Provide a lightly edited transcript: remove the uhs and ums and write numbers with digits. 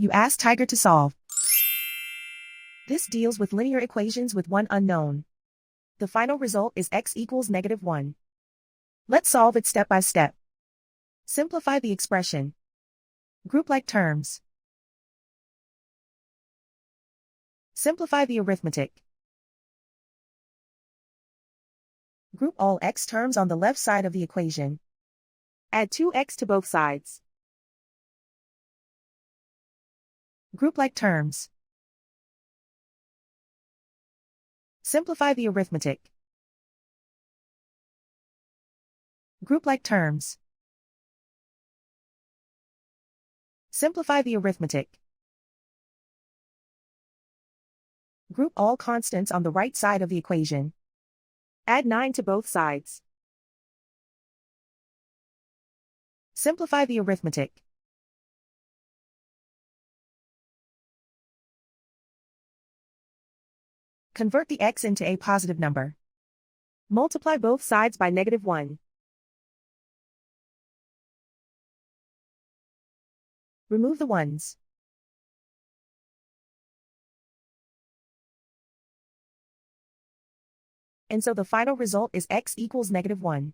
You ask Tiger to solve. This deals with linear equations with one unknown. The final result is x equals -1. Let's solve it step by step. Simplify the expression. Group like terms. Simplify the arithmetic. Group all x terms on the left side of the equation. Add 2x to both sides. Group like terms. Simplify the arithmetic. Group like terms. Simplify the arithmetic. Group all constants on the right side of the equation. Add 9 to both sides. Simplify the arithmetic. Convert the x into a positive number. Multiply both sides by -1. Remove the ones. And so the final result is x equals -1.